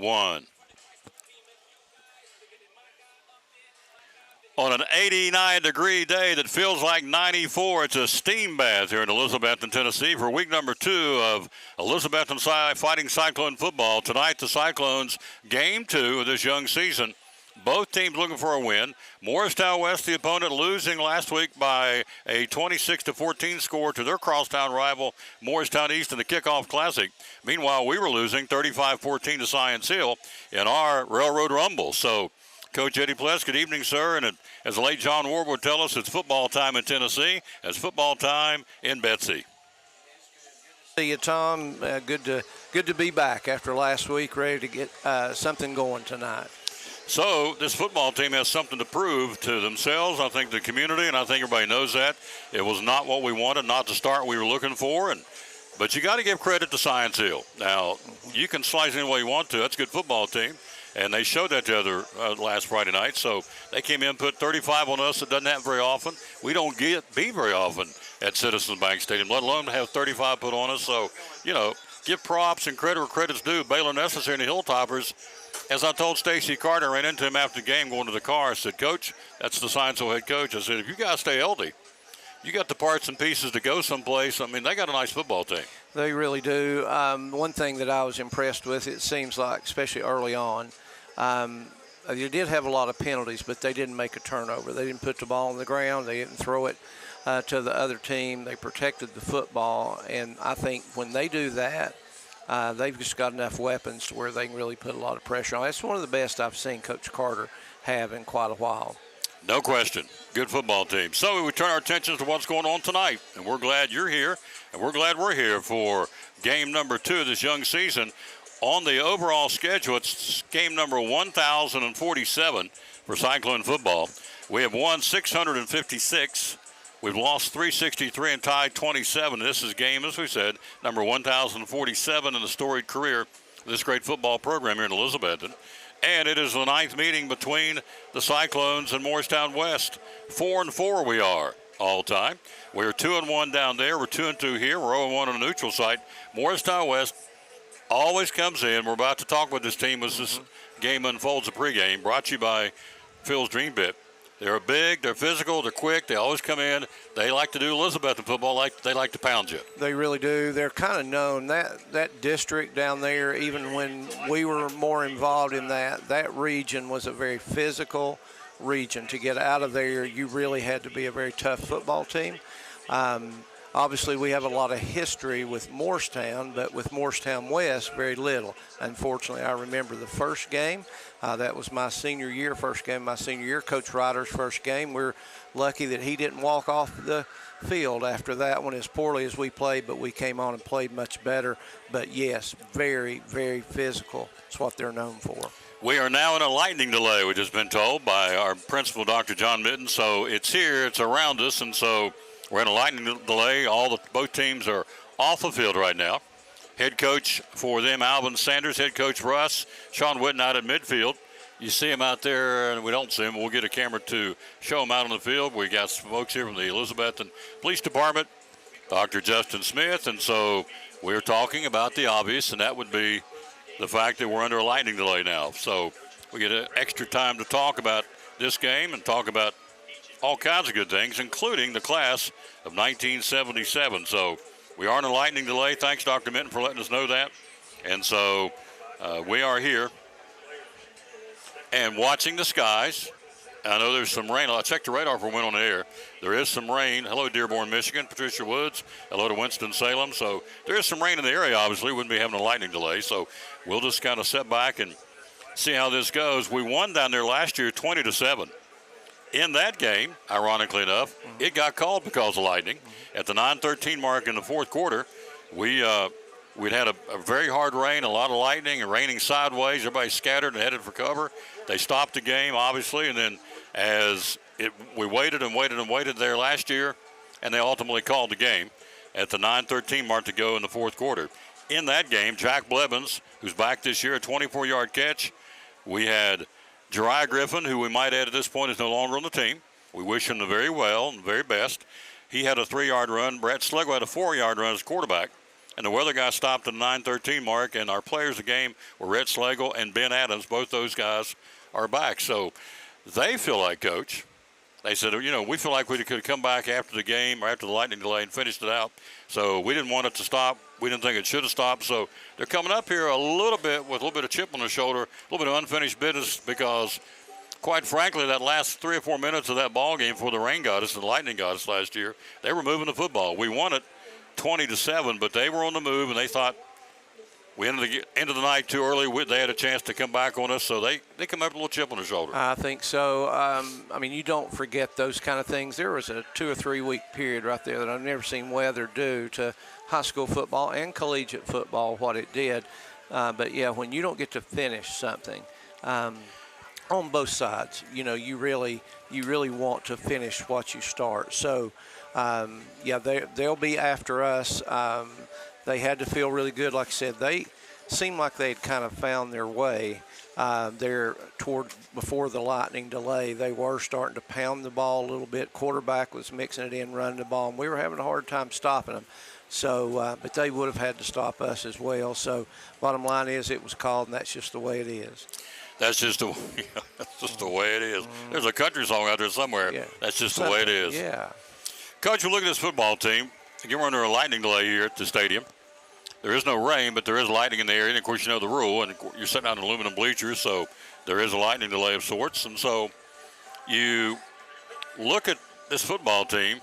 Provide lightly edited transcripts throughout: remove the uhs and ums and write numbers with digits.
1. On an 89-degree day that feels like 94, it's a steam bath here in Elizabethton, Tennessee for week number 2 of Elizabethton Fighting Cyclone football. Tonight, the Cyclones, game 2 of this young season. Both teams looking for a win. Morristown West, the opponent, losing last week by a 26-14 score to their crosstown rival, Morristown East, in the Kickoff Classic. Meanwhile, we were losing 35-14 to Science Hill in our Railroad Rumble. So, Coach Eddie Pless, good evening, sir. And as the late John Ward would tell us, it's football time in Tennessee. It's football time in Betsy. See you, Tom. Good to be back after last week, ready to get something going tonight. So this football team has something to prove to themselves, I think the community, and I think everybody knows that. It was not what we wanted, not the start we were looking for, but you got to give credit to Science Hill. Now, you can slice any way you want to. That's a good football team. And they showed that the other last Friday night. So they came in, put 35 on us. It doesn't happen very often. We don't get beat very often at Citizens Bank Stadium, let alone have 35 put on us. So, give props and credit where credit's due. Baylor Necessary and the Hilltoppers. As I told Stacy Carter, I ran into him after the game going to the car. I said, Coach, that's the Science Hill head coach. I said, if you guys stay healthy, you got the parts and pieces to go someplace. I mean, they got a nice football team. They really do. One thing that I was impressed with, it seems like, especially early on, they did have a lot of penalties, but they didn't make a turnover. They didn't put the ball on the ground. They didn't throw it to the other team. They protected the football, and I think when they do that, they've just got enough weapons to where they can really put a lot of pressure on. That's one of the best I've seen Coach Carter have in quite a while. No question. Good football team. So we turn our attention to what's going on tonight, and we're glad you're here, and we're glad we're here for game number 2 of this young season. On the overall schedule, it's game number 1,047 for Cyclone football. We have won 656. We've lost 363 and tied 27. This is game, as we said, number 1,047 in the storied career of this great football program here in Elizabethton. And it is the 9th meeting between the Cyclones and Morristown West. 4-4 we are all time. We're 2-1 down there. We're 2-2 here. We're 0-1 on a neutral site. Morristown West always comes in. We're about to talk with this team as this game unfolds, a pregame, brought to you by Phil's Dream Pit. They're big, they're physical, they're quick, they always come in. They like to do Elizabethton football, they like to pound you. They really do. They're kind of known. That district down there, even when we were more involved in that region was a very physical region. To get out of there, you really had to be a very tough football team. Obviously, we have a lot of history with Morristown, but with Morristown West, very little. Unfortunately, I remember the first game. That was my senior year, first game of my senior year, Coach Ryder's first game. We're lucky that he didn't walk off the field after that one as poorly as we played, but we came on and played much better. But, yes, very, very physical. That's what they're known for. We are now in a lightning delay, we've just been told by our principal, Dr. John Mitten. So it's here, it's around us, and so we're in a lightning delay. Both teams are off the field right now. Head coach for them, Alvin Sanders. Head coach for us, Sean Witten, out at midfield. You see him out there, and we don't see him. We'll get a camera to show him out on the field. We got some folks here from the Elizabethton Police Department, Dr. Justin Smith, and so we're talking about the obvious, and that would be the fact that we're under a lightning delay now. So we get extra time to talk about this game and talk about all kinds of good things, including the class of 1977. So we are in a lightning delay. Thanks, Dr. Minton, for letting us know that. And so we are here and watching the skies. I know there's some rain. I checked the radar for when on the air. There is some rain. Hello, Dearborn, Michigan. Patricia Woods. Hello to Winston-Salem. So there is some rain in the area, obviously. Wouldn't be having a lightning delay. So we'll just kind of sit back and see how this goes. We won down there last year 20-7. In that game, ironically enough, it got called because of lightning. At the 9:13 mark in the fourth quarter, we'd had a very hard rain, a lot of lightning, and raining sideways. Everybody scattered and headed for cover. They stopped the game, obviously, and then we waited and waited and waited there last year, and they ultimately called the game at the 9:13 mark to go in the fourth quarter. In that game, Jack Blevins, who's back this year, a 24-yard catch. We had Jeriah Griffin, who we might add at this point is no longer on the team. We wish him the very well and the very best. He had a 3-yard run. Brett Sluggo had a 4-yard run as quarterback. and the weather guy stopped at the 9:13 mark, and our players of the game were Rhett Slagle and Ben Adams. Both those guys are back. So they feel like, Coach, they said, we feel like we could have come back after the game or after the lightning delay and finished it out. So we didn't want it to stop. We didn't think it should have stopped. So they're coming up here a little bit with a little bit of chip on their shoulder, a little bit of unfinished business because, quite frankly, that last 3 or 4 minutes of that ball game for the rain goddess and the lightning goddess last year, they were moving the football. We won it 20-7, but they were on the move, and they thought we ended the night too early. They had a chance to come back on us, so they come up with a little chip on their shoulder. I think so. You don't forget those kind of things. There was a 2 or 3 week period right there that I've never seen weather do to high school football and collegiate football, what it did. But, yeah, when you don't get to finish something, on both sides, you really want to finish what you start. So, they'll be after us. They had to feel really good. Like I said, they seemed like they'd kind of found their way there before the lightning delay. They were starting to pound the ball a little bit. Quarterback was mixing it in, running the ball, and we were having a hard time stopping them. So, but they would have had to stop us as well. So, bottom line is it was called, and that's just the way it is. That's just the way it is. There's a country song out there somewhere. Yeah. That's just the way it is. Yeah. Coach, you look at this football team. Again, we're under a lightning delay here at the stadium. There is no rain, but there is lightning in the area. And, of course, you know the rule. And you're sitting on aluminum bleachers, so there is a lightning delay of sorts. And so you look at this football team,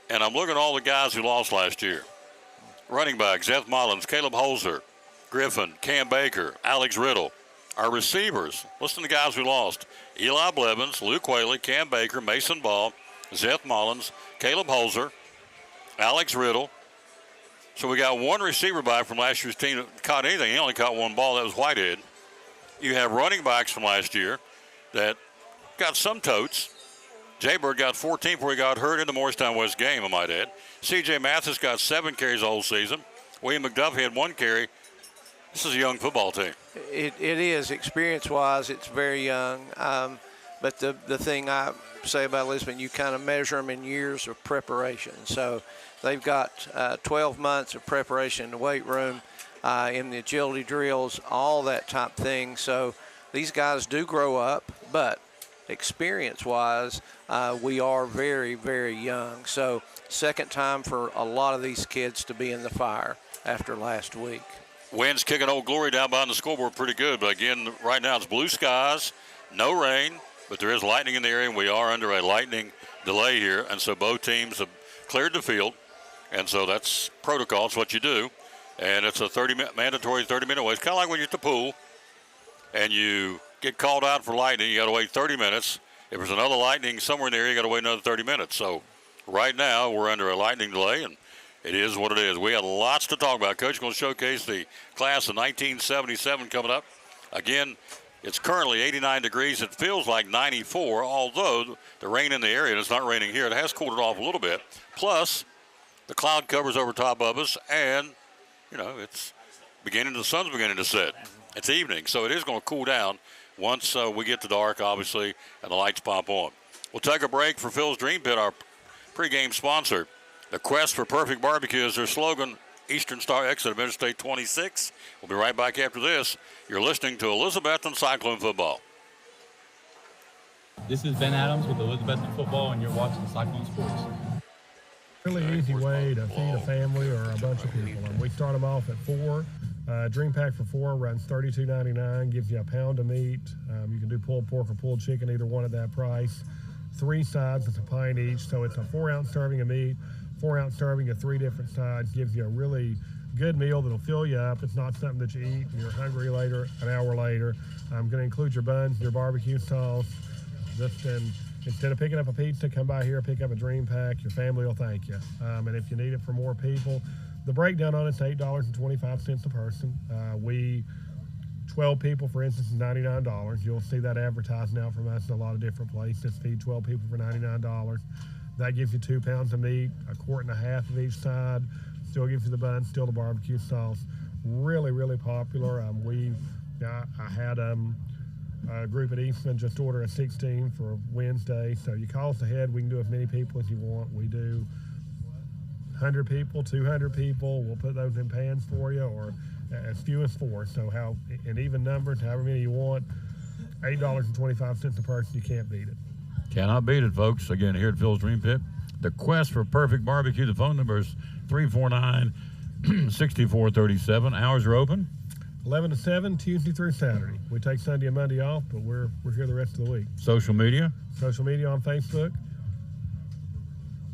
and I'm looking at all the guys who lost last year. Running back, Seth Mullins, Caleb Holzer, Griffin, Cam Baker, Alex Riddle. Our receivers, listen to the guys we lost. Eli Blevins, Luke Whaley, Cam Baker, Mason Ball, Seth Mullins, Caleb Holzer, Alex Riddle. So we got one receiver back from last year's team that caught anything. He only caught one ball. That was Whitehead. You have running backs from last year that got some totes. Jaybird got 14 before he got hurt in the Morristown West game, I might add. C.J. Mathis got 7 carries the whole season. William McDuffie had 1 carry. This is a young football team. It is. Experience-wise, it's very young. But the thing I say about Lisbon, you kind of measure them in years of preparation. So they've got 12 months of preparation in the weight room, in the agility drills, all that type thing. So these guys do grow up, but experience-wise, we are very, very young. So second time for a lot of these kids to be in the fire after last week. Wind's kicking Old Glory down behind the scoreboard pretty good. But, again, right now it's blue skies, no rain, but there is lightning in the area, and we are under a lightning delay here. And so both teams have cleared the field. And so that's protocol. It's what you do. And it's a mandatory 30-minute wait. It's kind of like when you're at the pool and you get called out for lightning. You got to wait 30 minutes. If there's another lightning somewhere in the area, you got to wait another 30 minutes. So right now we're under a lightning delay, and it is what it is. We got lots to talk about. Coach is going to showcase the class of 1977 coming up. Again, it's currently 89 degrees. It feels like 94, although the rain in the area, and it's not raining here, it has cooled it off a little bit. Plus, the cloud covers over top of us, and, it's the sun's beginning to set. It's evening, so it is going to cool down once we get to dark, obviously, and the lights pop on. We'll take a break for Phil's Dream Pit, our pregame sponsor. The quest for perfect barbecue is their slogan, Eastern Star exit of Interstate 26. We'll be right back after this. You're listening to Elizabethton Cyclone Football. This is Ben Adams with Elizabethton Football, and you're watching Cyclone Sports. Really easy way to feed a family or a bunch of people. And we start them off at 4. Dream pack for 4 runs $32.99, gives you a pound of meat. You can do pulled pork or pulled chicken, either one at that price. 3 sides, it's a pint each, so it's a 4-ounce serving of meat. 4-ounce serving of 3 different sides gives you a really good meal that'll fill you up. It's not something that you eat and you're hungry later, an hour later. I'm going to include your buns, your barbecue sauce. Instead of picking up a pizza, come by here, pick up a Dream Pack. Your family will thank you. And if you need it for more people, the breakdown on it's $8.25 a person. 12 people, for instance, is $99. You'll see that advertised now from us in a lot of different places. Feed 12 people for $99. That gives you 2 pounds of meat, 1.5 quarts of each side. Still gives you the bun, still the barbecue sauce. Really, really popular. I had a group at Eastman just order a 16 for Wednesday. So you call us ahead. We can do as many people as you want. We do 100 people, 200 people, we'll put those in pans for you, or as few as 4. So how an even number, however many you want, $8.25 a person. You can't beat it. Cannot beat it, folks. Again, here at Phil's Dream Pit, the quest for perfect barbecue. The phone number is 349-6437. Hours are open 11 to 7, Tuesday through Saturday. We take Sunday and Monday off, but we're here the rest of the week. Social media? Social media on Facebook.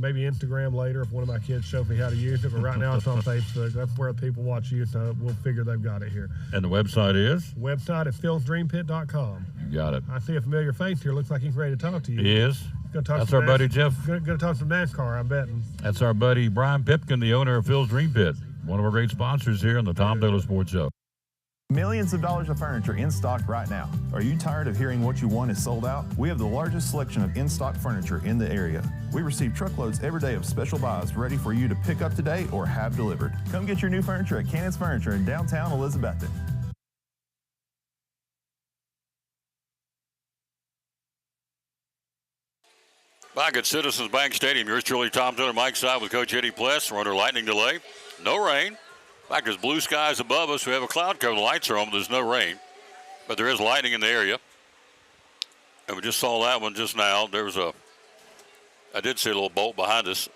Maybe Instagram later if one of my kids shows me how to use it, but right now it's on Facebook. That's where people watch you, so we'll figure they've got it here. And the website is? Website is philsdreampit.com. You got it. I see a familiar face here. Looks like he's ready to talk to you. He is. That's our buddy Jeff. Going to talk some NASCAR, I'm betting. That's our buddy Brian Pipkin, the owner of Phil's Dream Pit, one of our great sponsors here on the Tom Taylor Sports Show. Millions of dollars of furniture in stock right now. Are you tired of hearing what you want is sold out? We have the largest selection of in-stock furniture in the area. We receive truckloads every day of special buys ready for you to pick up today or have delivered. Come get your new furniture at Cannon's Furniture in downtown Elizabethton. Back at Citizens Bank Stadium, yours truly, Tom Taylor, Mike Side with Coach Eddie Pless. We're under lightning delay. No rain. In fact, there's blue skies above us. We have a cloud cover. The lights are on, but there's no rain. But there is lightning in the area. And we just saw that one just now. I did see a little bolt behind us.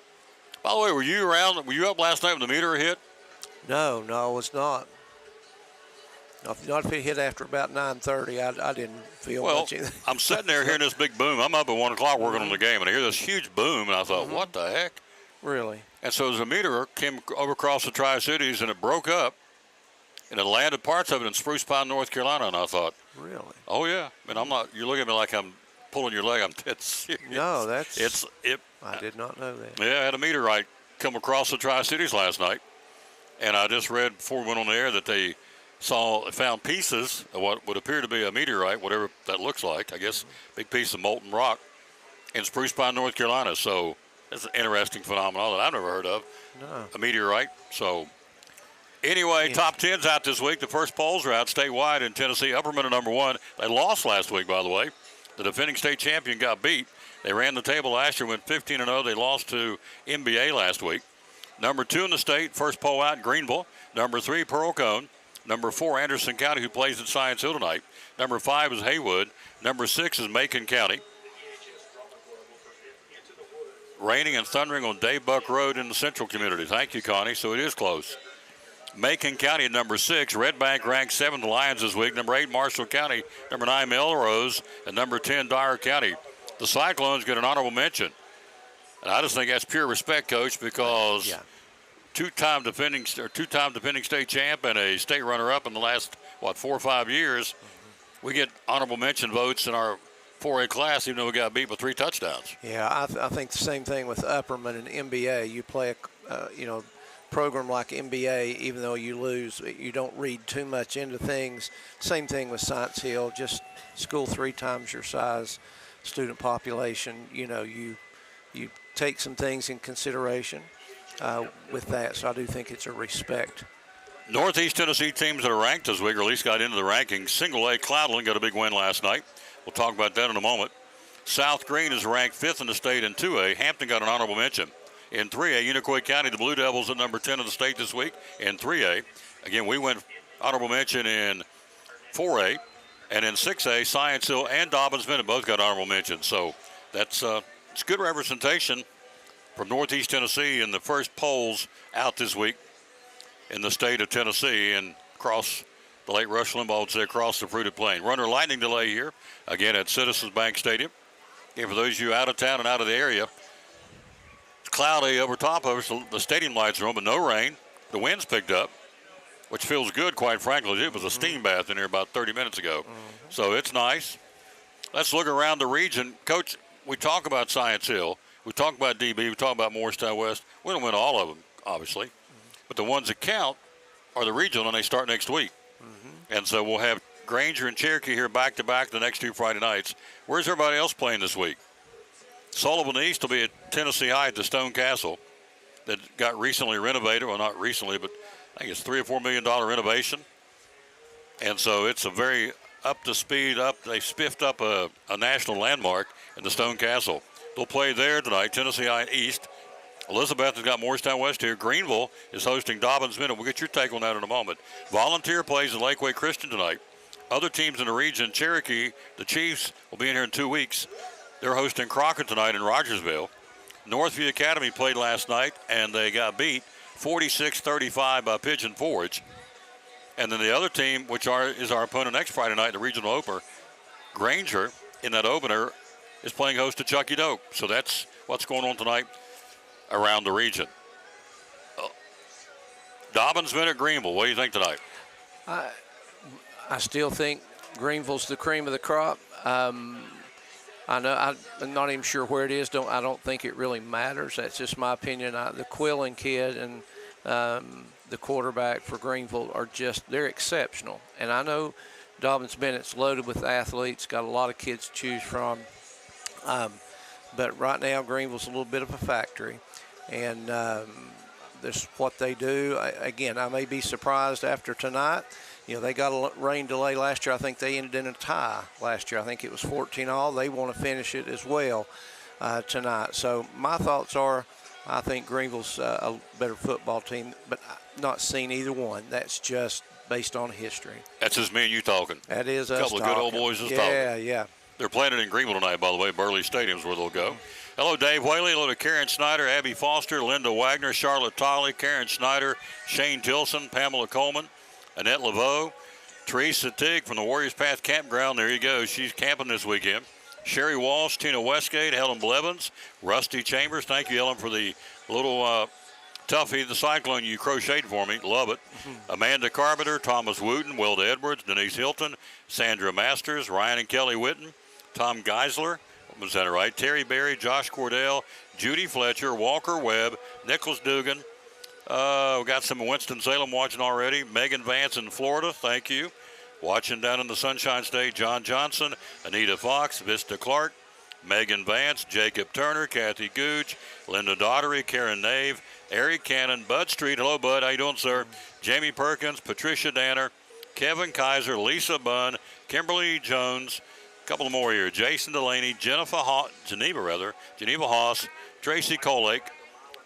By the way, were you around? Were you up last night when the meteor hit? No, I was not. Not if it hit after about 9:30. I didn't feel much either. I'm sitting there hearing this big boom. I'm up at 1 o'clock working on the game, and I hear this huge boom, and I thought, what the heck? Really? And so as a meteor came over across the Tri-Cities, and it broke up, and it landed parts of it in Spruce Pine, North Carolina, and I thought, really? Oh, yeah. And I'm not, you're looking at me like I'm pulling your leg. I'm dead serious. No, that's, I did not know that. Yeah, I had a meteorite come across the Tri-Cities last night, and I just read before we went on the air that they found pieces of what would appear to be a meteorite, whatever that looks like, I guess, big piece of molten rock in Spruce Pine, North Carolina. So it's an interesting phenomenon that I've never heard of, a meteorite. So anyway, top 10's out this week. The first polls are out statewide in Tennessee. Upperman at number 1. They lost last week, by the way. The defending state champion got beat. They ran the table last year, went 15-0. They lost to NBA last week. Number 2 in the state, first poll out, Greenville. Number 3, Pearl Cone. Number 4, Anderson County, who plays at Science Hill tonight. Number 5 is Haywood. Number 6 is Macon County. Raining and thundering on Dave Buck Road in the central community. Thank you, Connie. So it is close. Macon County at number 6. Red Bank ranked 7th, the Lions this week. Number 8, Marshall County. Number 9, Melrose. And number 10, Dyer County. The Cyclones get an honorable mention. And I just think that's pure respect, Coach, because two-time defending state champ and a state runner-up in the last, 4 or 5 years, we get honorable mention votes in our 4A class, even though we got beat by 3 touchdowns. Yeah, I think the same thing with Upperman and NBA. You play a program like NBA, even though you lose, you don't read too much into things. Same thing with Science Hill, just school 3 times your size, student population. You take some things in consideration with that, so I do think it's a respect. Northeast Tennessee teams that are ranked this week, or at least got into the rankings. Single A, Cloudland got a big win last night. We'll talk about that in a moment. South Green is ranked 5th in the state in 2A. Hampton got an honorable mention. In 3A, Unicoi County, the Blue Devils at number 10 in the state this week in 3A. Again, we went honorable mention in 4A. And in 6A, Science Hill and Dobbins Bennett both got honorable mentions. So that's it's good representation from Northeast Tennessee in the first polls out this week in the state of Tennessee and across the late Rush Limbaugh would say across the fruited plain. Runner lightning delay here, again at Citizens Bank Stadium. And for those of you out of town and out of the area, it's cloudy over top of us. The stadium lights are on, but no rain. The wind's picked up, which feels good, quite frankly. It was a steam bath in here about 30 minutes ago. So it's nice. Let's look around the region. Coach, we talk about Science Hill. We talk about DB. We talk about Morristown West. We don't win all of them, obviously. But the ones that count are the regional, and they start next week. And so we'll have Grainger and Cherokee here back-to-back the next 2 Friday nights. Where's everybody else playing this week? Sullivan East will be at Tennessee High at the Stone Castle that got recently renovated. Well, not recently, but I think it's $3 or $4 million renovation. And so it's a very up-to-speed, they spiffed up a national landmark in the Stone Castle. They'll play there tonight, Tennessee High East. Elizabeth has got Morristown West here. Greenville is hosting Dobbins Minute. We'll get your take on that in a moment. Volunteer plays at Lakeway Christian tonight. Other teams in the region, Cherokee, the Chiefs, will be in here in 2 weeks. They're hosting Crockett tonight in Rogersville. Northview Academy played last night, and they got beat 46-35 by Pigeon Forge. And then the other team, which is our opponent next Friday night, the regional opener, Granger, in that opener, is playing host to Chucky Doak. So that's what's going on tonight around the region. Dobbins Minute, Greenville. What do you think tonight? I still think Greenville's the cream of the crop. I know I'm not even sure where it is. I don't think it really matters. That's just my opinion. The Quillen kid and the quarterback for Greenville they're exceptional. And I know Dobbins Bennett's loaded with athletes, got a lot of kids to choose from. But right now, Greenville's a little bit of a factory. And this is what they do. Again, I may be surprised after tonight. You know, they got a rain delay last year. I think they ended in a tie last year. I think it was 14-all. They want to finish it as well tonight. So my thoughts are I think Greenville's a better football team, but I've not seen either one. That's just based on history. That's just me and you talking. That is us talking. A couple of good old boys talking. Yeah. They're playing it in Greenville tonight, by the way. Burley Stadium's where they'll go. Hello, Dave Whaley. Hello to Karen Snyder, Abby Foster, Linda Wagner, Charlotte Tolley, Karen Snyder, Shane Tilson, Pamela Coleman, Annette Laveau, Teresa Tigg from the Warriors Path Campground. There you go. She's camping this weekend. Sherry Walsh, Tina Westgate, Helen Blevins, Rusty Chambers. Thank you, Helen, for the little toughie, the Cyclone you crocheted for me. Love it. Amanda Carpenter, Thomas Wooten, Wilda Edwards, Denise Hilton, Sandra Masters, Ryan and Kelly Witten, Tom Geisler, was that right? Terry Berry, Josh Cordell, Judy Fletcher, Walker Webb, Nicholas Dugan. We got some in Winston-Salem watching already. Megan Vance in Florida, thank you. Watching down in the Sunshine State, John Johnson, Anita Fox, Vista Clark, Megan Vance, Jacob Turner, Kathy Gooch, Linda Daughtery, Karen Nave, Eric Cannon, Bud Street. Hello, Bud. How you doing, sir? Jamie Perkins, Patricia Danner, Kevin Kaiser, Lisa Bunn, Kimberly Jones, a couple more here. Jason Delaney, Geneva Haas, Tracy Kolake,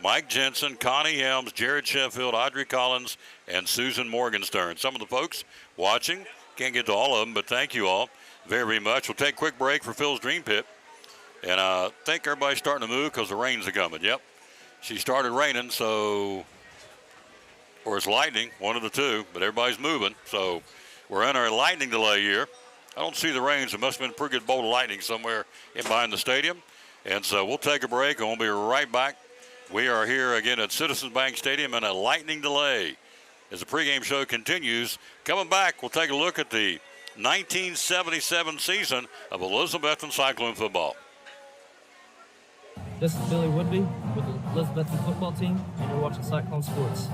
Mike Jensen, Connie Helms, Jared Sheffield, Audrey Collins, and Susan Morgenstern. Some of the folks watching. Can't get to all of them, but thank you all very, very much. We'll take a quick break for Phil's Dream Pit. And I think everybody's starting to move because the rain's coming. Yep. She started raining, or it's lightning, one of the two, but everybody's moving. So we're in our lightning delay here. I don't see the rain, so it must have been a pretty good bolt of lightning somewhere in behind the stadium. And so we'll take a break, and we'll be right back. We are here again at Citizens Bank Stadium in a lightning delay as the pregame show continues. Coming back, we'll take a look at the 1977 season of Elizabethton Cyclone football. This is Billy Woodby with the Elizabethton football team, and you're watching Cyclone Sports.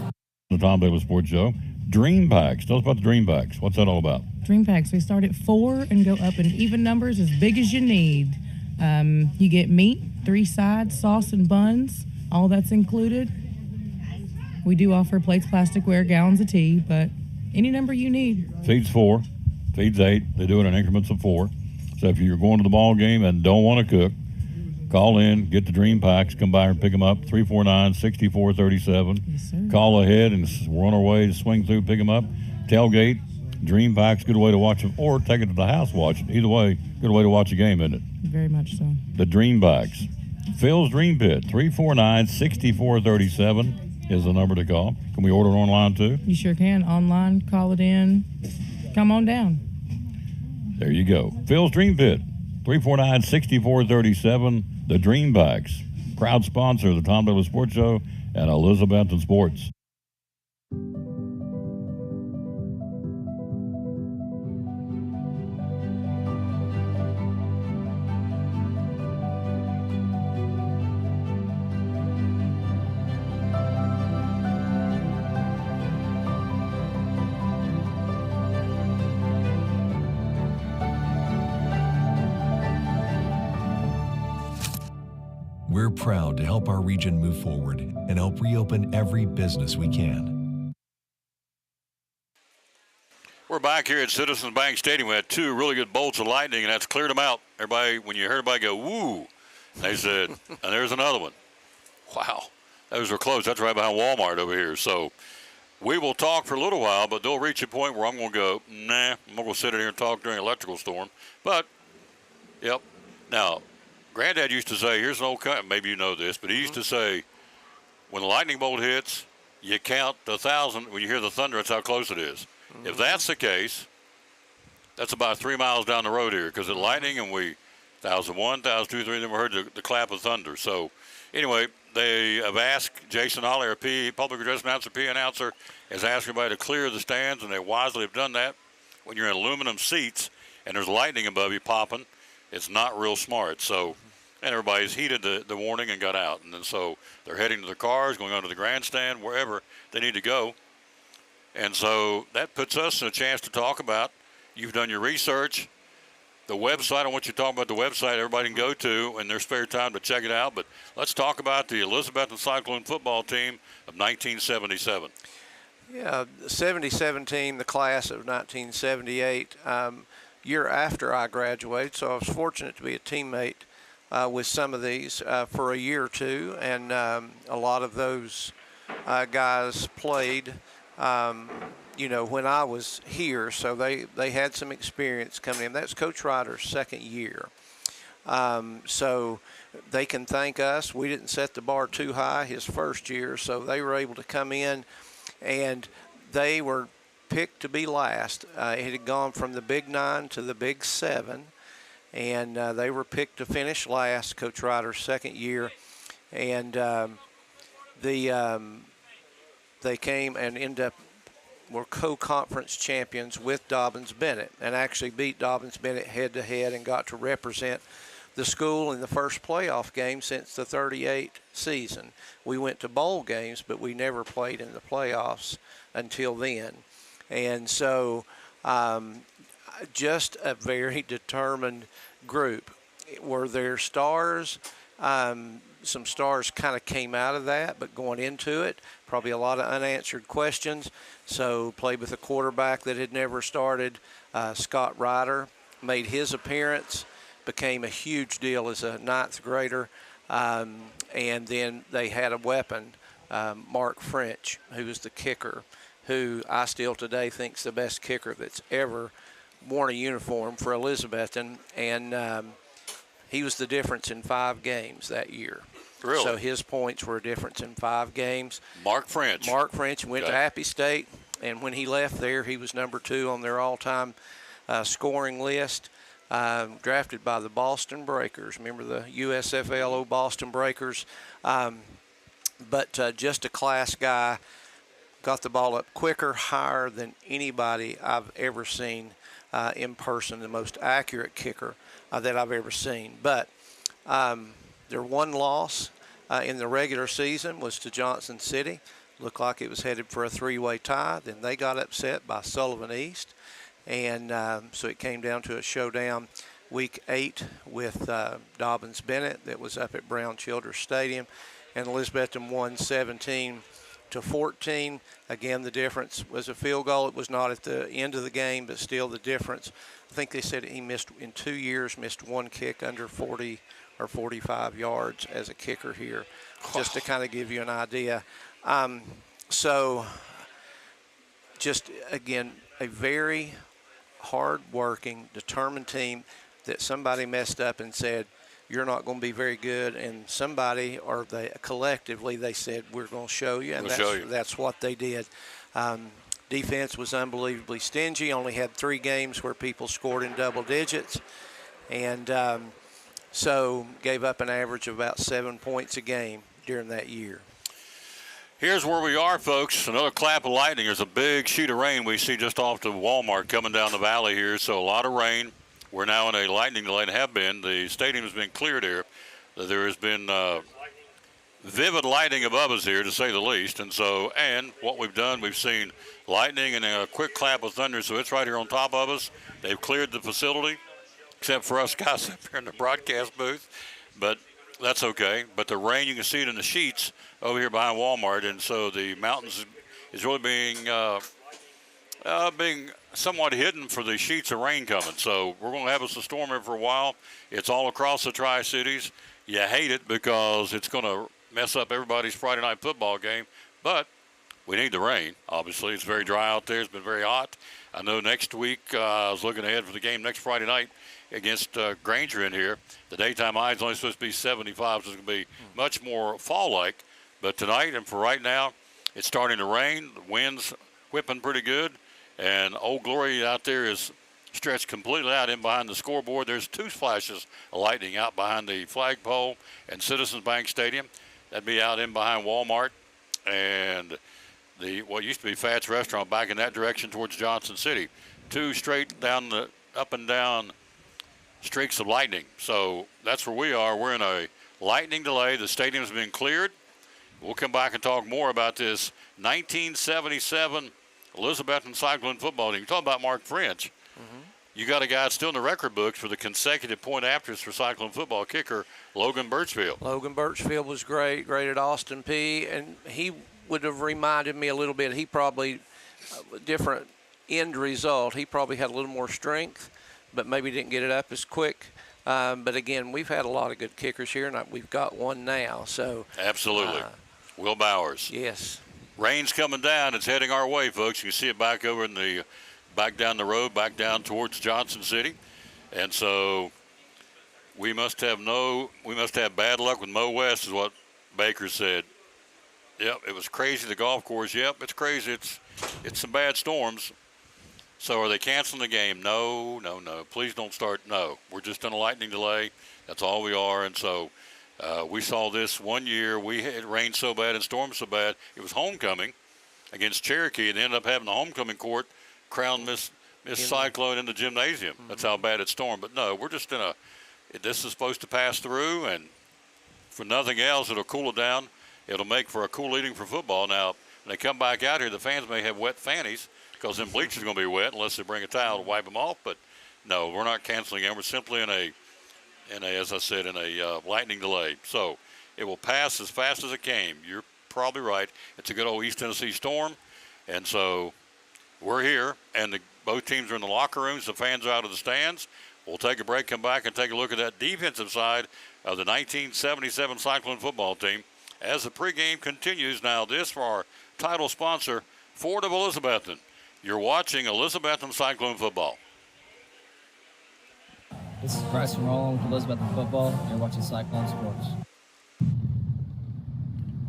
The Tom Davis Sports Show. Dream Packs. Tell us about the Dream Packs. What's that all about? Dream Packs. We start at 4 and go up in even numbers as big as you need. You get meat, 3 sides, sauce, and buns. All that's included. We do offer plates, plasticware, gallons of tea, but any number you need. Feeds 4, feeds 8. They do it in increments of 4. So if you're going to the ball game and don't want to cook, call in, get the Dream Packs, come by and pick them up, 349-6437. Yes, sir. Call ahead, and we're on our way to swing through, pick them up. Tailgate, Dream Packs, good way to watch them, or take it to the house, watch it. Either way, good way to watch a game, isn't it? Very much so. The Dream Packs. Phil's Dream Pit, 349-6437 is the number to call. Can we order online too? You sure can. Online, call it in. Come on down. There you go. Phil's Dream Pit, 349-6437. The Dream Packs, proud sponsor of the Tom Davis Sports Show and Elizabethton Sports. We're proud to help our region move forward and help reopen every business we can. We're back here at Citizens Bank Stadium. We had 2 really good bolts of lightning, and that's cleared them out. Everybody, when you heard everybody go, woo, they said, and there's another one. Wow. Those are closed. That's right behind Walmart over here. So we will talk for a little while, but they'll reach a point where I'm going to go, nah, I'm going to sit in here and talk during an electrical storm. But, yep. Now, Granddad used to say, here's an old cut, maybe you know this, but he used to say, when the lightning bolt hits, you count to 1,000. When you hear the thunder, that's how close it is. If that's the case, that's about 3 miles down the road here, because the lightning, and we 1,001, 1,002, 3, then we heard the clap of thunder. So, anyway, they have asked Jason Ollie, our public address announcer, P announcer, has asked everybody to clear the stands, and they wisely have done that. When you're in aluminum seats and there's lightning above you popping, it's not real smart. So, and everybody's heeded the warning and got out. And then so they're heading to their cars, going onto the grandstand, wherever they need to go. And so that puts us in a chance to talk about, you've done your research, the website. I want you to talk about the website everybody can go to in their spare time to check it out. But let's talk about the Elizabethton Cyclone football team of 1977. Yeah, the 77 team, the class of 1978, year after I graduated. So I was fortunate to be a teammate with some of these for a year or two. And a lot of those guys played when I was here, so they had some experience coming in. That's Coach Ryder's second year. So they can thank us. We didn't set the bar too high his first year, so they were able to come in, and they were picked to be last. It had gone from the Big 9 to the Big 7, and they were picked to finish last, Coach Ryder's second year. And they came and ended up were co-conference champions with Dobyns-Bennett, and actually beat Dobyns-Bennett head-to-head and got to represent the school in the first playoff game since the 38 season. We went to bowl games, but we never played in the playoffs until then. And so just a very determined group. Were there stars? Some stars kind of came out of that, but going into it, probably a lot of unanswered questions. So played with a quarterback that had never started. Scott Ryder made his appearance, became a huge deal as a ninth grader. And then they had a weapon, Mark French, who was the kicker, who I still today think's the best kicker that's ever worn a uniform for Elizabethton. And he was the difference in 5 games that year. Really? So his points were a difference in 5 games. Mark French went to Happy State, and when he left there, he was number 2 on their all-time scoring list. Drafted by the Boston Breakers. Remember the USFLO Boston Breakers? But just a class guy. Got the ball up quicker, higher than anybody I've ever seen in person. The most accurate kicker that I've ever seen. But their one loss in the regular season was to Johnson City. Looked like it was headed for a 3-way tie. Then they got upset by Sullivan East. And so it came down to a showdown week 8 with Dobyns-Bennett that was up at Brown Childers Stadium. And Elizabethton won 17-14. Again, the difference was a field goal. It was not at the end of the game, but still the difference. I think they said he missed, in 2 years, missed 1 kick under 40 or 45 yards as a kicker here, just to kind of give you an idea. So just, again, a very hard-working, determined team that somebody messed up and said, you're not going to be very good, and somebody, or they collectively, they said, we're going to show you, and that's what they did. Defense was unbelievably stingy, only had 3 games where people scored in double digits, and so gave up an average of about 7 points a game during that year. Here's where we are, folks. Another clap of lightning. There's a big sheet of rain we see just off to Walmart coming down the valley here, so a lot of rain. We're now in a lightning delay and have been. The stadium has been cleared here. There has been vivid lighting above us here, to say the least. And what we've done, we've seen lightning and a quick clap of thunder, so it's right here on top of us. They've cleared the facility, except for us guys up here in the broadcast booth. But that's okay. But the rain, you can see it in the sheets over here behind Walmart. And so the mountains is really being somewhat hidden for the sheets of rain coming. So we're going to have us a storm here for a while. It's all across the Tri-Cities. You hate it because it's going to mess up everybody's Friday night football game. But we need the rain, obviously. It's very dry out there. It's been very hot. I know next week, I was looking ahead for the game next Friday night against Granger in here. The daytime high is only supposed to be 75, so it's going to be much more fall-like. But tonight and for right now, it's starting to rain. The wind's whipping pretty good. And Old Glory out there is stretched completely out in behind the scoreboard. There's 2 flashes of lightning out behind the flagpole and Citizens Bank Stadium. That'd be out in behind Walmart and what used to be Fats Restaurant back in that direction towards Johnson City. 2 straight down the up and down streaks of lightning. So that's where we are. We're in a lightning delay. The stadium's been cleared. We'll come back and talk more about this 1977 Elizabethton Cyclone football team. You talk about Mark French. You got a guy still in the record books for the consecutive point afters for Cyclone football, kicker Logan Birchfield. Logan Birchfield was great at Austin P, and he would have reminded me a little bit. He probably, different end result, he probably had a little more strength, but maybe didn't get it up as quick. But again, we've had a lot of good kickers here, and we've got one now. So absolutely. Will Bowers. Yes. Rain's coming down. It's heading our way, folks. You can see it back over in the back down the road, back down towards Johnson City. And so we must have bad luck with Mo West is what Baker said. Yep, it was crazy, the golf course. Yep, it's crazy. It's some bad storms. So are they canceling the game? No. Please don't start. No, we're just in a lightning delay. That's all we are. And so we saw this one year. It rained so bad and stormed so bad. It was homecoming against Cherokee, and ended up having the homecoming court crown Miss Cyclone in the gymnasium. That's how bad it stormed. But no, we're just this is supposed to pass through, and for nothing else, it'll cool it down. It'll make for a cool evening for football. Now, when they come back out here, the fans may have wet fannies because them bleachers are going to be wet unless they bring a towel to wipe them off. But no, we're not canceling it. We're simply in a as I said, in a lightning delay. So it will pass as fast as it came. You're probably right. It's a good old East Tennessee storm, and so we're here, and both teams are in the locker rooms. The fans are out of the stands. We'll take a break, come back, and take a look at that defensive side of the 1977 Cyclone football team as the pregame continues. Now, this for our title sponsor, Ford of Elizabethton. You're watching Elizabethton Cyclone football. This is Bryson Rowland with Elizabethton Football. You're watching Cyclone Sports.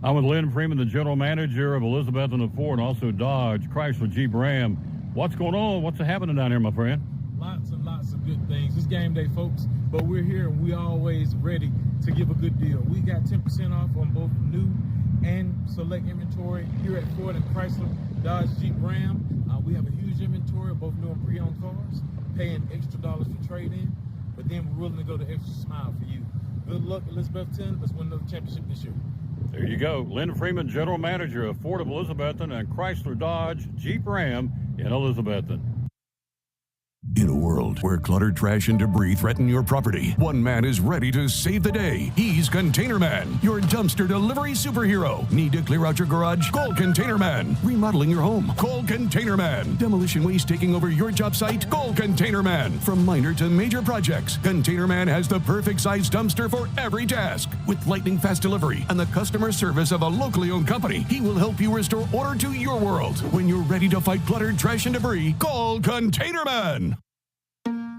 I'm with Lynn Freeman, the general manager of Elizabethton and Ford, and also Dodge, Chrysler, Jeep, Ram. What's going on? What's happening down here, my friend? Lots and lots of good things. It's game day, folks, but we're here and we're always ready to give a good deal. We got 10% off on both new and select inventory here at Ford and Chrysler, Dodge, Jeep, Ram. We have a huge inventory of both new and pre-owned cars, paying extra dollars for trade-in, but then we're willing to go the extra mile for you. Good luck, Elizabethton. Let's win another championship this year. There you go. Lynn Freeman, general manager of Ford of Elizabethton and Chrysler, Dodge, Jeep, Ram in Elizabethton. In a world where cluttered trash and debris threaten your property, one man is ready to save the day. He's Container Man, your dumpster delivery superhero. Need to clear out your garage? Call Container Man. Remodeling your home? Call Container Man. Demolition waste taking over your job site? Call Container Man. From minor to major projects, Container Man has the perfect size dumpster for every task. With lightning fast delivery and the customer service of a locally owned company, he will help you restore order to your world. When you're ready to fight cluttered trash and debris, call Container Man.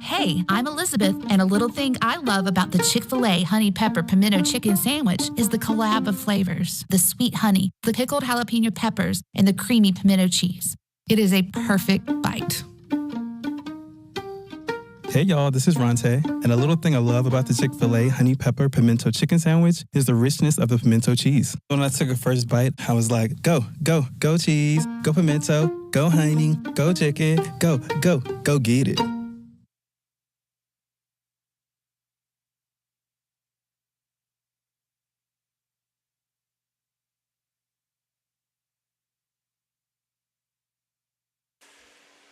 Hey, I'm Elizabeth, and a little thing I love about the Chick-fil-A Honey Pepper Pimento Chicken Sandwich is the collab of flavors, the sweet honey, the pickled jalapeno peppers, and the creamy pimento cheese. It is a perfect bite. Hey y'all, this is Ronte, and a little thing I love about the Chick-fil-A Honey Pepper Pimento Chicken Sandwich is the richness of the pimento cheese. When I took a first bite, I was like, go, go, go cheese, go pimento, go honey, go chicken, go, go, go get it.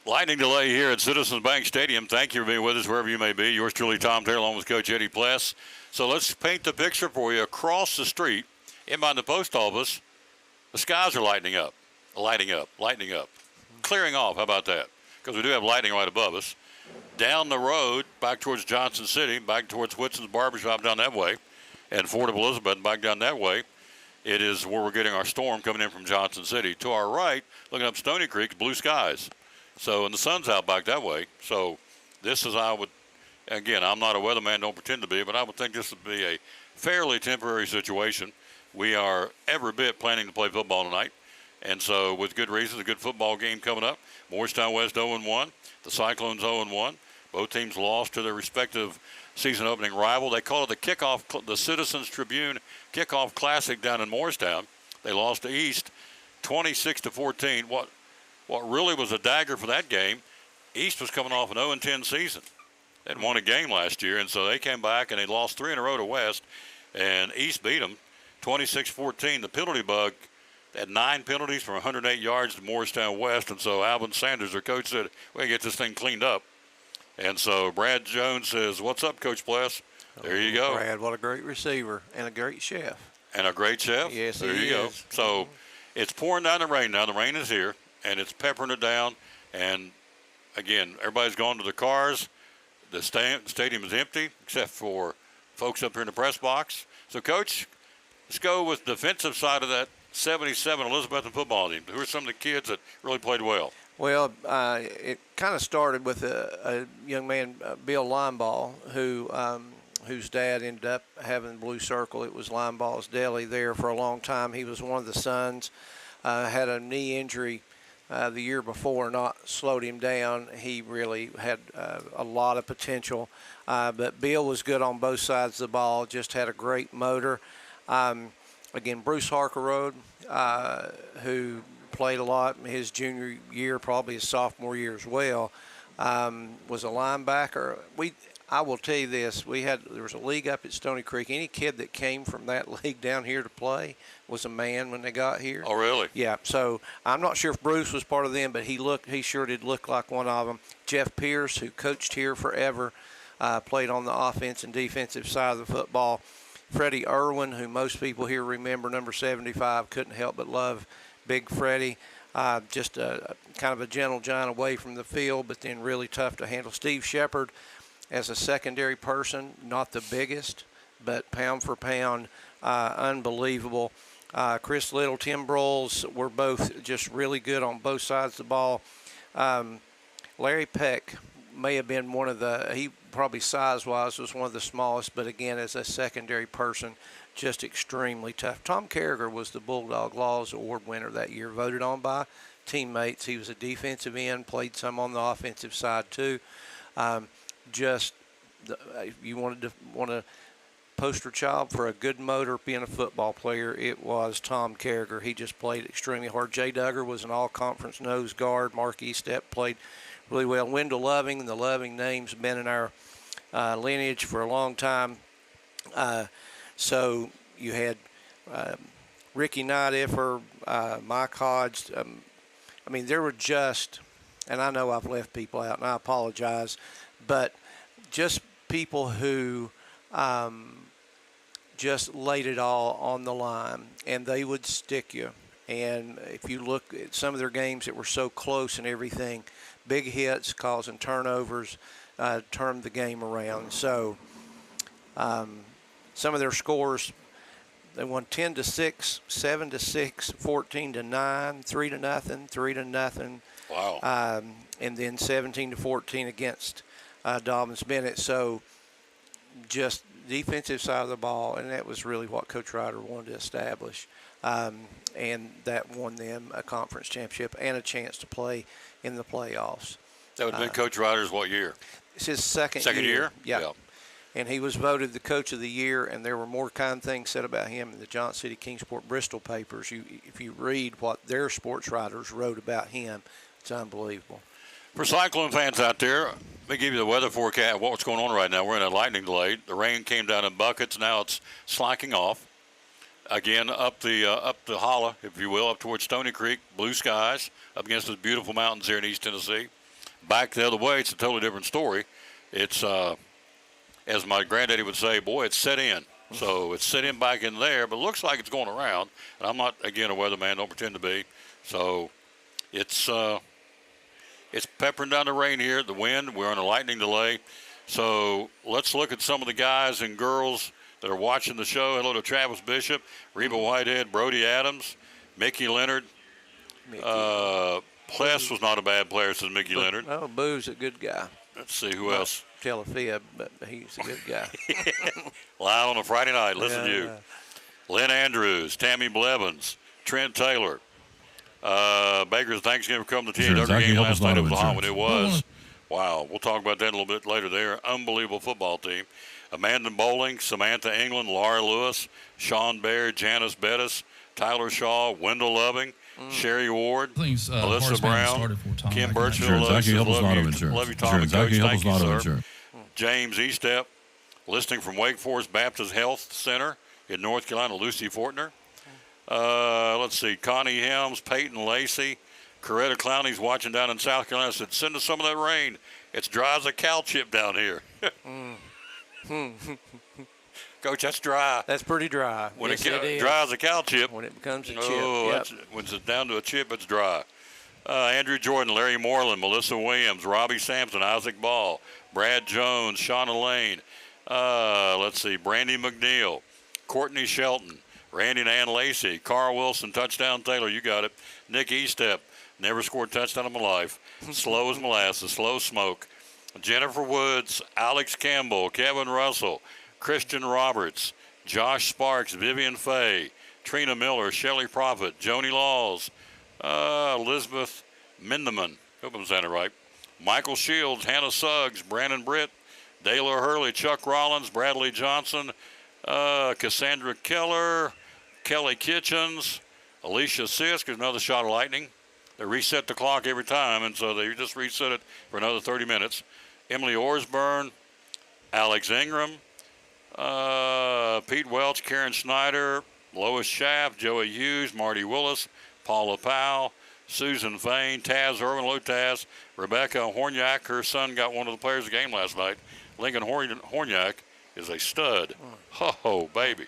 Lightning delay here at Citizens Bank Stadium. Thank you for being with us wherever you may be. Yours truly, Tom Taylor, along with Coach Eddie Pless. So let's paint the picture for you. Across the street, in by the post office, the skies are lighting up, clearing off. How about that? Because we do have lightning right above us. Down the road, back towards Johnson City, back towards Whitson's Barbershop down that way, and Ford of Elizabeth back down that way. it is where we're getting our storm coming in from Johnson City. To our right, looking up Stony Creek, blue skies. So, and the sun's out back that way. So this is, again, I'm not a weatherman, don't pretend to be, but I would think this would be a fairly temporary situation. We are every bit planning to play football tonight. And so with good reason, a good football game coming up. Morristown West 0-1, the Cyclones 0-1. Both teams lost to their respective season opening rival. They call it the Citizens Tribune Kickoff Classic down in Morristown. They lost to East 26-14. What really was a dagger for that game, East was coming off an 0-10 season. They'd won a game last year, and so they came back and they lost 3 in a row to West, and East beat them 26-14. The penalty bug had 9 penalties for 108 yards to Morristown West, and so Alvin Sanders, their coach, said, we gotta get this thing cleaned up. And so Brad Jones says, what's up, Coach Bless? There you go. Brad, what a great receiver and a great chef. And a great chef? Yes, there you go. So it's pouring down the rain now. The rain is here, and it's peppering it down. And, again, everybody's gone to the cars. The stadium is empty except for folks up here in the press box. So, Coach, let's go with the defensive side of that 77 Elizabethton football team. Who are some of the kids that really played well? Well, it kind of started with a young man, Bill Limeball, whose dad ended up having Blue Circle. It was Limeball's Deli there for a long time. He was one of the sons, had a knee injury the year before, not slowed him down. He really had a lot of potential. But Bill was good on both sides of the ball, just had a great motor. Again, Bruce Harkerode, who played a lot in his junior year, probably his sophomore year as well, was a linebacker. I will tell you this, there was a league up at Stony Creek. Any kid that came from that league down here to play was a man when they got here. Oh, really? Yeah, so I'm not sure if Bruce was part of them, but he sure did look like one of them. Jeff Pierce, who coached here forever, played on the offense and defensive side of the football. Freddie Irwin, who most people here remember, number 75, couldn't help but love Big Freddie, just kind of a gentle giant away from the field, but then really tough to handle. Steve Shepard, as a secondary person, not the biggest, but pound for pound, unbelievable. Chris Little, Tim Broyles were both just really good on both sides of the ball. Larry Peck may have been he probably size-wise was one of the smallest, but again, as a secondary person, just extremely tough. Tom Carragher was the Bulldog Laws Award winner that year, voted on by teammates. He was a defensive end, played some on the offensive side too. You want a poster child for a good motor being a football player, it was Tom Carragher. He just played extremely hard. Jay Duggar was an all-conference nose guard. Mark Estep played really well. Wendell Loving, the Loving name's been in our lineage for a long time. So you had Ricky Nighteffer, Mike Hodge. There were just, and I know I've left people out, and I apologize, but just people who just laid it all on the line, and they would stick you. And if you look at some of their games that were so close and everything, big hits causing turnovers turned the game around. So some of their scores, they won 10-6, 7-6, 14-9, 3-0, 3-0. Wow. And then 17-14 against Dobbins Bennett. So just defensive side of the ball, and that was really what Coach Ryder wanted to establish. And that won them a conference championship and a chance to play in the playoffs. That would have been Coach Ryder's what year? It's his second year? Yeah. And he was voted the coach of the year, and there were more kind things said about him in the Johnson City, Kingsport, Bristol papers. If you read what their sports writers wrote about him, it's unbelievable. For Cyclone fans out there, let me give you the weather forecast, what's going on right now. We're in a lightning delay. The rain came down in buckets. Now it's slacking off. Again, up the holla, if you will, up towards Stony Creek, blue skies, up against those beautiful mountains here in East Tennessee. Back the other way, it's a totally different story. It's, as my granddaddy would say, boy, it's set in. So it's set in back in there, but it looks like it's going around. And I'm not, again, a weatherman, don't pretend to be. So it's peppering down the rain here, the wind. We're on a lightning delay. So let's look at some of the guys and girls that are watching the show. Hello to Travis Bishop, Reba Whitehead, Brody Adams, Mickey Leonard. Pless was not a bad player, says Mickey Leonard. Oh, Boo's a good guy. Let's see who else. Tell a fib, but he's a good guy. Live on a Friday night. Listen to you. Lynn Andrews, Tammy Blevins, Trent Taylor. Baker's Thanksgiving come to the Sure, Tucker game last night. It was a hot one. insurance. It was. Wow. We'll talk about that a little bit later there. Unbelievable football team. Amanda Bowling, Samantha England, Laura Lewis, Sean Baird, Janice Bettis, Tyler Shaw, Wendell Loving, Sherry Ward, Melissa Brown, Kim Birchfield. Zaki Hubble's not of insurance. Love you, Tom and Coach. Zaki Thank Hubble's you, not of sir. insurance. James Estep, listening from Wake Forest Baptist Health Center in North Carolina, Lucy Fortner. Let's see, Connie Helms, Peyton Lacey, Coretta Clowney's watching down in South Carolina, said, send us some of that rain. It's dry as a cow chip down here. Coach, that's dry. That's pretty dry. When Yes, it it is. dry as a cow chip. When it becomes a chip, When it's down to a chip, it's dry. Andrew Jordan, Larry Moreland, Melissa Williams, Robbie Sampson, Isaac Ball, Brad Jones, Shauna Lane. Let's see, Brandy McNeil, Courtney Shelton, Randy and Ann Lacey, Carl Wilson, touchdown Taylor, you got it. Nick Estep, never scored a touchdown in my life. Slow as molasses, slow smoke. Jennifer Woods, Alex Campbell, Kevin Russell, Christian Roberts, Josh Sparks, Vivian Fay, Trina Miller, Shelley Prophet, Joni Laws, Elizabeth Mindeman, hope I'm saying it right, Michael Shields, Hannah Suggs, Brandon Britt, Dayla Hurley, Chuck Rollins, Bradley Johnson, Cassandra Keller, Kelly Kitchens, Alicia Sisk, there's another shot of lightning. They reset the clock every time, and so they just reset it for another 30 minutes. Emily Orsburn, Alex Ingram, Pete Welch, Karen Snyder, Lois Schaff, Joey Hughes, Marty Willis, Paula Powell, Susan Fain, Taz Irwin, hello Taz, Rebecca Hornyak, her son got one of the players of the game last night. Lincoln Hornyak is a stud. Ho, baby.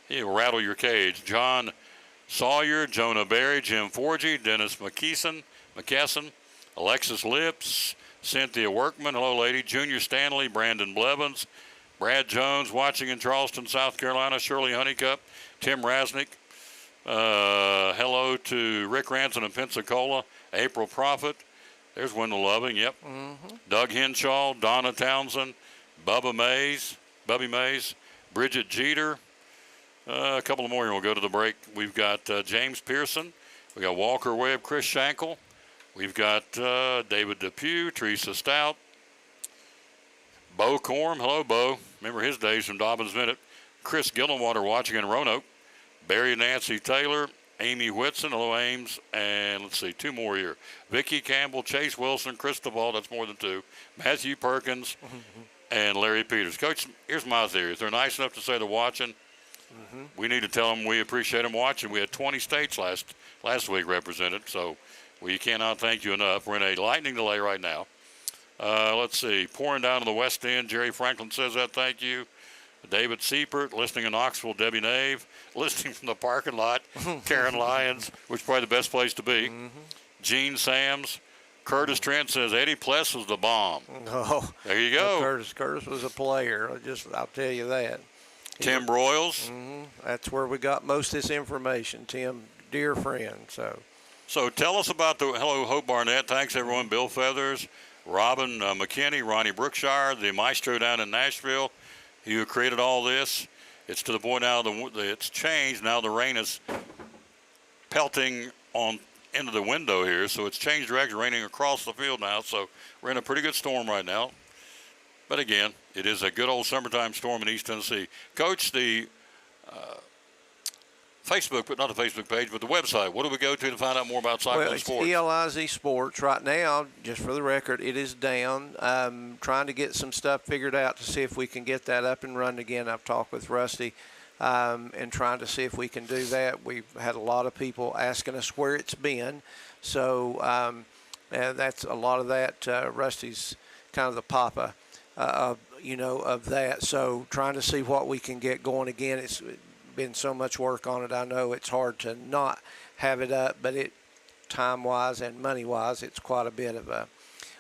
He'll rattle your cage. John Sawyer, Jonah Berry, Jim Forgy, Dennis McKesson, Alexis Lips, Cynthia Workman, hello lady, Junior Stanley, Brandon Blevins, Brad Jones, watching in Charleston, South Carolina, Shirley Honeycup, Tim Rasnick, hello to Rick Ranson in Pensacola, April Prophet, there's Wendell Loving, yep, Doug Henshaw, Donna Townsend, Bubby Mays, Bridget Jeter, a couple of more here. We'll go to the break. We've got James Pearson. We got Walker Webb, Chris Shankle. We've got David Depew, Teresa Stout, Bo Corm. Hello, Bo. Remember his days from Dobbins Minute. Chris Gillenwater watching in Roanoke. Barry Nancy Taylor, Amy Whitson. Hello, Ames. And let's see, two more here. Vicki Campbell, Chase Wilson, Cristobal. That's more than two. Matthew Perkins and Larry Peters. Coach, here's my theory. If they're nice enough to say they're watching, we need to tell them we appreciate them watching. We had 20 states last week represented, so we cannot thank you enough. We're in a lightning delay right now. Let's see. Pouring down to the west end. Jerry Franklin says that. Thank you. David Seipert, listening in Knoxville. Debbie Nave, listening from the parking lot. Karen Lyons, which is probably the best place to be. Gene Sams. Curtis Trent says Eddie Pless was the bomb. Oh, there you go. Curtis was a player. I'll tell you that. Tim Broyles. That's where we got most of this information. Tim, dear friend. So tell us about hello, Hope Barnett. Thanks, everyone. Bill Feathers, Robin McKinney, Ronnie Brookshire, the maestro down in Nashville, who created all this. It's to the point now it's changed. Now the rain is pelting into the window here, so it's changed direction, raining across the field now. So we're in a pretty good storm right now. But again, it is a good old summertime storm in East Tennessee. Coach, the Facebook, but not the Facebook page, but the website. What do we go to find out more about Cyclone Sports? Well, it's ELIZ Sports. Right now, just for the record, it is down. Trying to get some stuff figured out to see if we can get that up and running again. I've talked with Rusty and trying to see if we can do that. We've had a lot of people asking us where it's been. So that's a lot of that. Rusty's kind of the papa of that. So trying to see what we can get going again. It's been so much work on it. I know it's hard to not have it up, but time-wise and money-wise, it's quite a bit of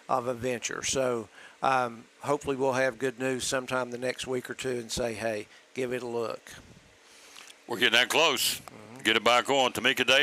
of a venture. So hopefully we'll have good news sometime the next week or two and say, hey, give it a look. We're getting that close. Get it back on. Tamika Davis.